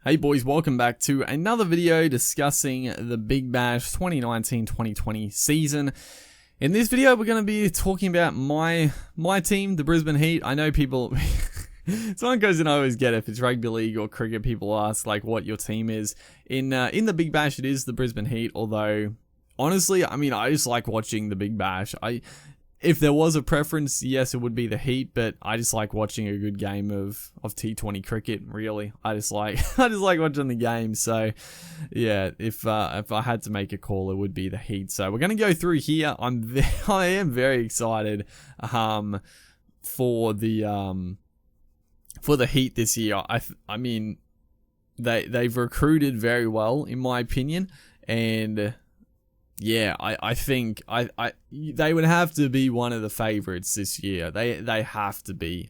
Hey boys, welcome back to another video discussing the Big Bash 2019-2020 season. In this video, we're going to be talking about my team, the Brisbane Heat. I know people, someone goes and I always get it, if it's rugby league or cricket, people ask like what your team is. In the Big Bash, it is the Brisbane Heat, although honestly, I mean, I just like watching the Big Bash. If there was a preference, yes, it would be the Heat, but I just like watching a good game of T20 cricket, really. I just like watching the game. So, yeah, if I had to make a call, it would be the Heat. So, we're going to go through here. I am very excited for the Heat this year. I mean, they've recruited very well, in my opinion, and yeah, I think they would have to be one of the favorites this year. They have to be.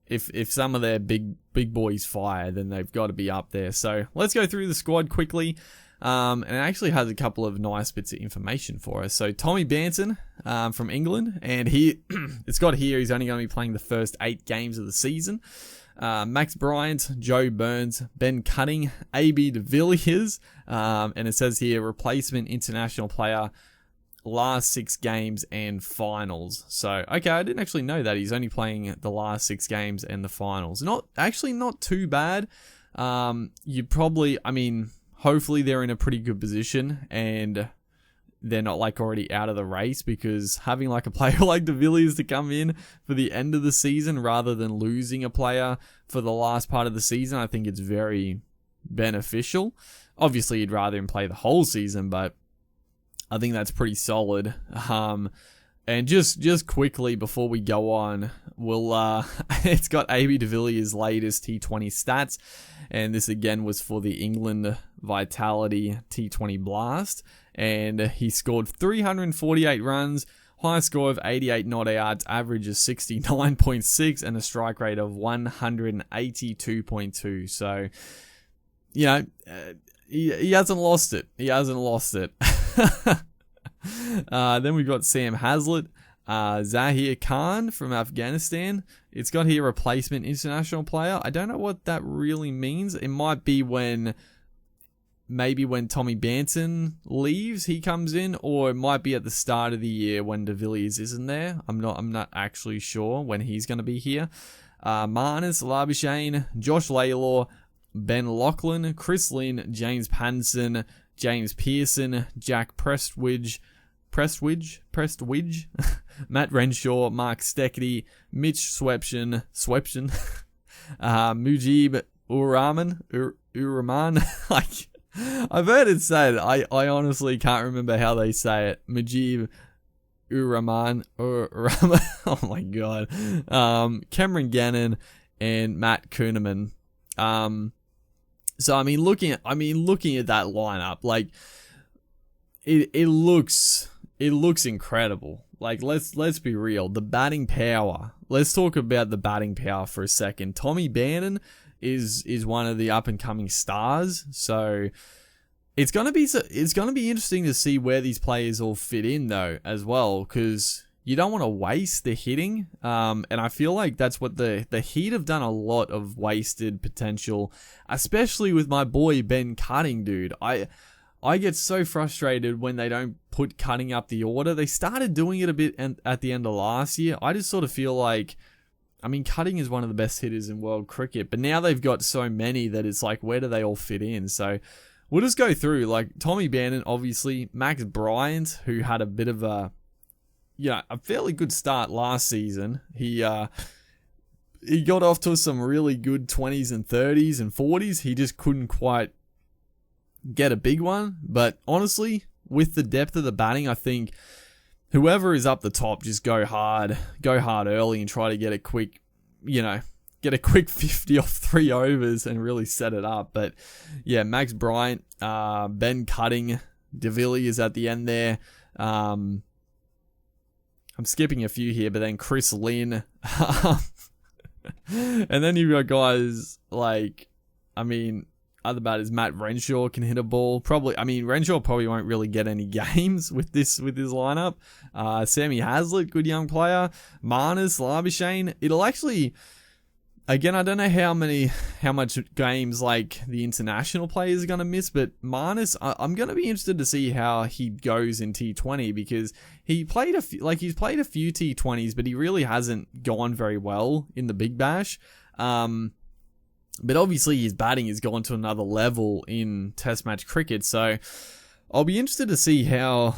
If some of their big boys fire, then they've got to be up there. So let's go through the squad quickly. And it actually has a couple of nice bits of information for us. So Tommy Panzon from England, and it's got here he's only going to be playing the first 8 games of the season. Max Bryant, Joe Burns, Ben Cutting, AB de Villiers, and it says here replacement international player, last 6 games and finals. So, okay, I didn't actually know that he's only playing the last 6 games and the finals. Not too bad. Hopefully they're in a pretty good position and they're not like already out of the race, because having like a player like de Villiers to come in for the end of the season rather than losing a player for the last part of the season, I think it's very beneficial. Obviously, you'd rather him play the whole season, but I think that's pretty solid. And just quickly before we go on, it's got AB de Villiers' latest T20 stats, and this again was for the England Vitality T20 Blast, and he scored 348 runs, high score of 88 not outs, average of 69.6, and a strike rate of 182.2. So, you know, he hasn't lost it. Then we've got Sam Haslett, Zahia Khan from Afghanistan. It's got here replacement international player. I don't know what that really means. It might be maybe when Tommy Panzon leaves, he comes in, or it might be at the start of the year when de Villiers isn't there. I'm not actually sure when he's going to be here. Marnus Labuschagne, Josh Laylor, Ben Lachlan, Chris Lynn, James Panzon, James Pearson, Jack Prestwich, Matt Renshaw, Mark Steckety, Mitch Sweption, Mujib Uraman. Like, I've heard it said. I honestly can't remember how they say it. Mujib Uraman. Oh my god. Cameron Gannon and Matt Kuhneman. So looking at that lineup, like it looks incredible. Like let's be real. The batting power. Let's talk about the batting power for a second. Tommy Panzon is one of the up and coming stars. So it's gonna be interesting to see where these players all fit in though as well, because you don't want to waste the hitting, and I feel like that's what the Heat have done, a lot of wasted potential, especially with my boy Ben Cutting, dude. I get so frustrated when they don't put Cutting up the order. They started doing it a bit at the end of last year. I just sort of feel like, Cutting is one of the best hitters in world cricket, but now they've got so many that it's like, where do they all fit in? So we'll just go through, like Tommy Panzon, obviously, Max Bryant, who had a bit of a fairly good start last season. He got off to some really good 20s and 30s and 40s. He just couldn't quite get a big one. But honestly, with the depth of the batting, I think whoever is up the top, just go hard early and try to get a quick 50 off 3 overs and really set it up. But yeah, Max Bryant, Ben Cutting, de Villiers at the end there. I'm skipping a few here, but then Chris Lynn. And then you've got guys like, other batters, Matt Renshaw can hit a ball. Renshaw probably won't really get any games with this lineup. Sammy Haslett, good young player. Marnus Labuschagne. Again, I don't know how much games like the international players are going to miss, but Marnus, I'm going to be interested to see how he goes in T20, because he's played a few T20s, but he really hasn't gone very well in the Big Bash. But obviously his batting has gone to another level in Test match cricket, so I'll be interested to see how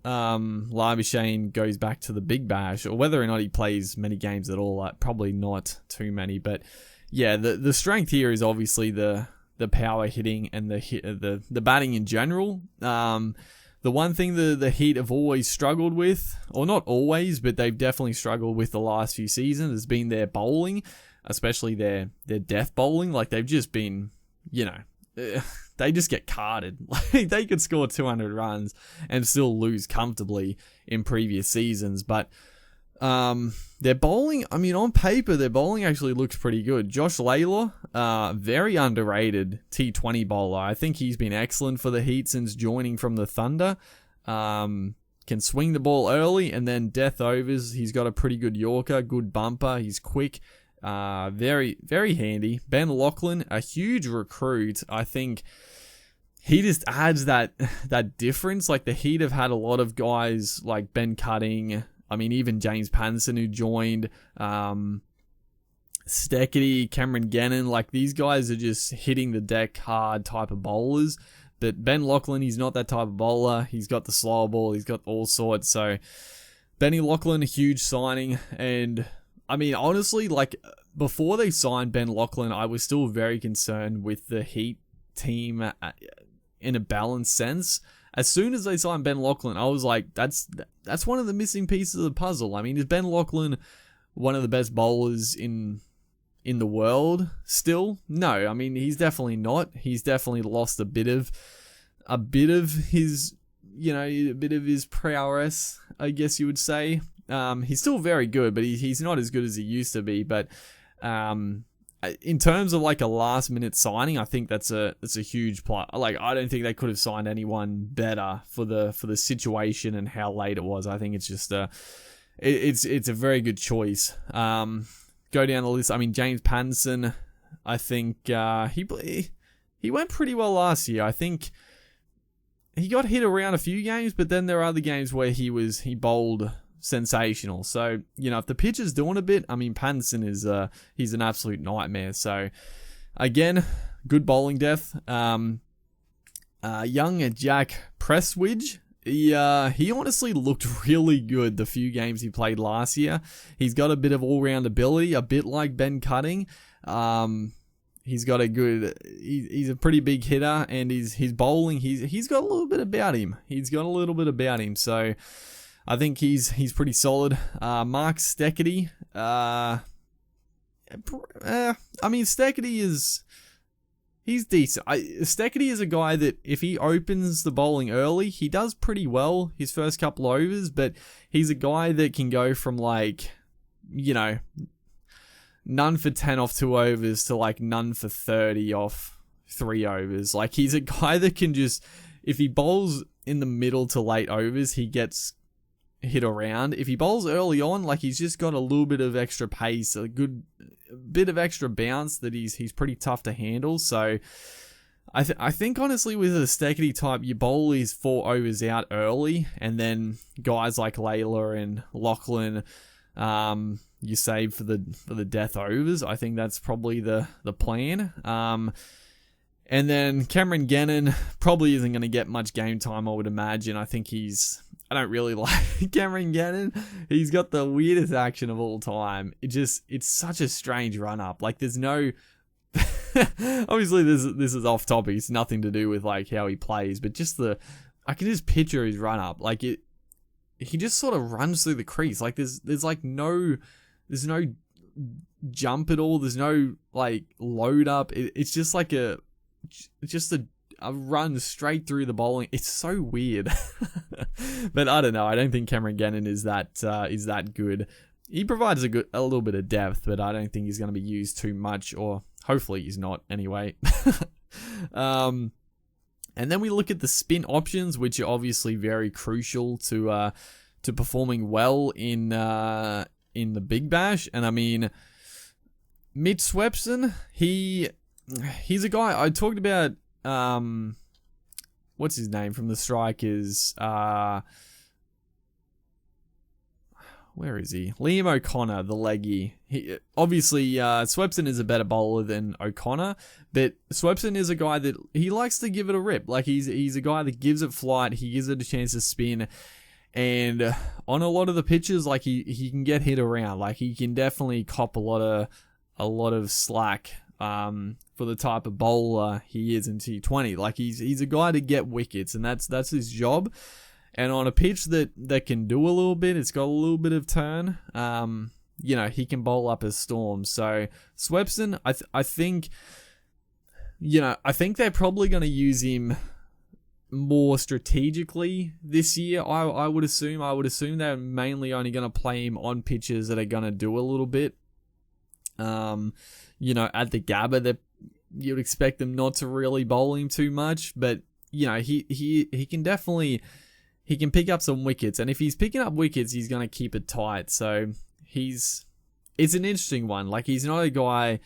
Labuschagne goes back to the Big Bash, or whether or not he plays many games at all. Probably not too many, but yeah, the strength here is obviously the power hitting and the batting in general. The one thing the Heat have always struggled with, or not always, but they've definitely struggled with the last few seasons, has been their bowling, especially their death bowling. Like, they've just been, they just get carded. Like, they could score 200 runs and still lose comfortably in previous seasons. But their bowling, I mean, on paper, their bowling actually looks pretty good. Josh Layla, very underrated T20 bowler. I think he's been excellent for the Heat since joining from the Thunder. Can swing the ball early and then death overs. He's got a pretty good Yorker, good bumper. He's quick. Very, very handy. Ben Lachlan, a huge recruit. I think he just adds that difference. Like, the Heat have had a lot of guys like Ben Cutting. I mean, even James Panzon, who joined, Steckity, Cameron Gannon. Like, these guys are just hitting the deck hard type of bowlers. But Ben Lachlan, he's not that type of bowler. He's got the slower ball. He's got all sorts. So, Benny Lachlan, a huge signing. And I mean, honestly, like, before they signed Ben Lachlan, I was still very concerned with the Heat team in a balanced sense. As soon as they signed Ben Lachlan, I was like, that's one of the missing pieces of the puzzle. I mean, is Ben Lachlan one of the best bowlers in the world still? No, I mean, he's definitely not. He's definitely lost a bit of his, a bit of his prowess, I guess you would say. He's still very good, but he's not as good as he used to be. But in terms of like a last minute signing, I think that's a huge plus. Like, I don't think they could have signed anyone better for the situation and how late it was. I think it's just it's a very good choice. Go down the list. I mean, James Panzon, I think he went pretty well last year. I think he got hit around a few games, but then there are other games where he bowled sensational. So, if the pitch is doing a bit, I mean, Panzon is he's an absolute nightmare. So, again, good bowling depth. Young Jack Prestwich, he honestly looked really good the few games he played last year. He's got a bit of all-round ability, a bit like Ben Cutting. He's got he's a pretty big hitter, and his bowling, he's got a little bit about him. So I think he's pretty solid. Mark Steckity. I mean, Steckity he's decent. Steckity is a guy that if he opens the bowling early, he does pretty well his first couple overs, but he's a guy that can go from like, none for 10 off 2 overs to like none for 30 off 3 overs. Like, he's a guy that can just, if he bowls in the middle to late overs, he gets hit around. If he bowls early on, like, he's just got a little bit of extra pace, a good bit of extra bounce that he's pretty tough to handle. So I think honestly with a Steckity type, you bowl these 4 overs out early, and then guys like Layla and Lachlan, you save for the death overs. I think that's probably the plan. And then Cameron Gannon probably isn't going to get much game time, I would imagine. I don't really like Cameron Gannon. He's got the weirdest action of all time. It's such a strange run up. Like, there's no, obviously this is off topic. It's nothing to do with like how he plays, but I can just picture his run up. Like, he just sort of runs through the crease. Like, there's no jump at all. There's no like load up. It's just like a run straight through the bowling. It's so weird. But I don't know. I don't think Cameron Gannon is that good. He provides a little bit of depth, but I don't think he's going to be used too much, or hopefully he's not anyway. And then we look at the spin options, which are obviously very crucial to performing well in the Big Bash. And I mean, Mitch Swepson, he's a guy I talked about. What's his name from the Strikers? Where is he? Liam O'Connor, the leggy. Obviously, Swepson is a better bowler than O'Connor, but Swepson is a guy that he likes to give it a rip. Like he's a guy that gives it flight. He gives it a chance to spin, and on a lot of the pitches, like he can get hit around. Like he can definitely cop a lot of slack. For the type of bowler he is in T20, like he's a guy to get wickets, and that's his job. And on a pitch that can do a little bit, it's got a little bit of turn. He can bowl up a storm. So Swepson, I think they're probably going to use him more strategically this year. I would assume they're mainly only going to play him on pitches that are going to do a little bit. At the Gabba, that you'd expect them not to really bowl him too much, but he can definitely. He can pick up some wickets, and if he's picking up wickets, he's going to keep it tight. So it's an interesting one. Like, he's not a guy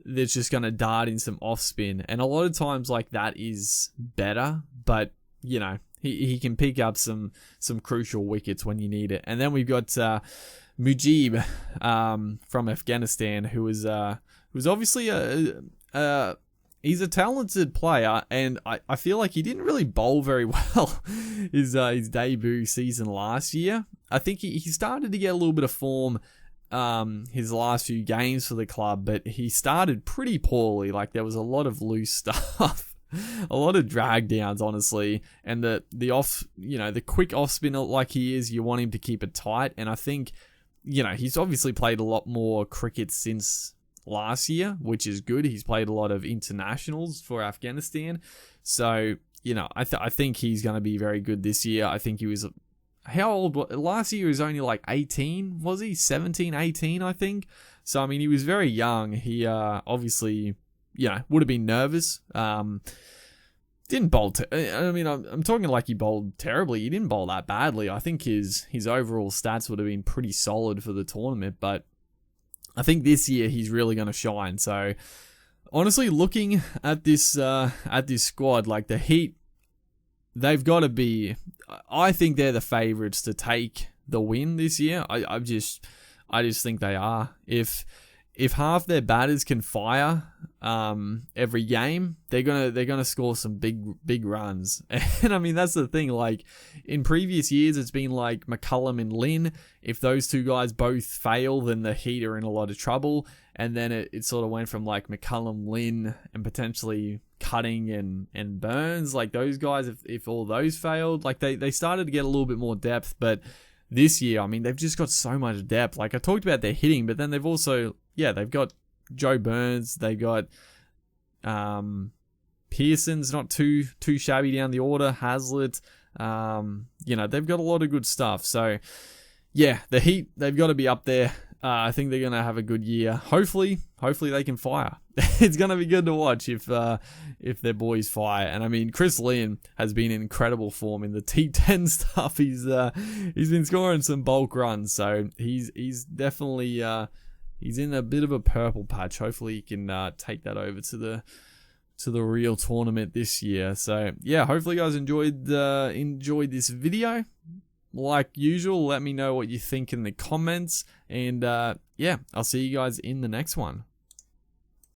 that's just going to dart in some off spin, and a lot of times like that is better, but he can pick up some crucial wickets when you need it. And then we've got Mujib from Afghanistan, who was obviously he's a talented player, and I feel like he didn't really bowl very well his debut season last year. I think he started to get a little bit of form his last few games for the club, but he started pretty poorly. Like, there was a lot of loose stuff, a lot of drag downs, honestly, and the quick off spinner like he is, you want him to keep it tight. And I think he's obviously played a lot more cricket since last year, which is good. He's played a lot of internationals for Afghanistan, so I think he's going to be very good this year. I think he was how old last year? He was only like 18, was he? 17, 18, I think. So I mean, he was very young. He obviously would have been nervous. Didn't bowl. I'm talking like he bowled terribly. He didn't bowl that badly. I think his overall stats would have been pretty solid for the tournament, but I think this year he's really going to shine. So, honestly, looking at this squad, like the Heat, they've got to be. I think they're the favourites to take the win this year. I just think they are. If half their batters can fire every game, they're gonna score some big runs. And I mean, that's the thing. Like, in previous years, it's been like McCullum and Lynn. If those two guys both fail, then the Heat are in a lot of trouble. And then it sort of went from like McCullum, Lynn, and potentially Cutting and Burns. Like, those guys, if all those failed, like they started to get a little bit more depth. But this year, I mean, they've just got so much depth. Like, I talked about their hitting, but then they've also, they've got Joe Burns, they got Pearson's not too shabby down the order, Haslett, they've got a lot of good stuff. So the Heat, they've got to be up there. I think they're going to have a good year. Hopefully they can fire. It's going to be good to watch if their boys fire. And I mean, Chris Lynn has been in incredible form in the T10 stuff. He's been scoring some bulk runs, so he's definitely he's in a bit of a purple patch. Hopefully he can take that over to the real tournament this year. So hopefully you guys enjoyed this video. Like usual, let me know what you think in the comments, and I'll see you guys in the next one.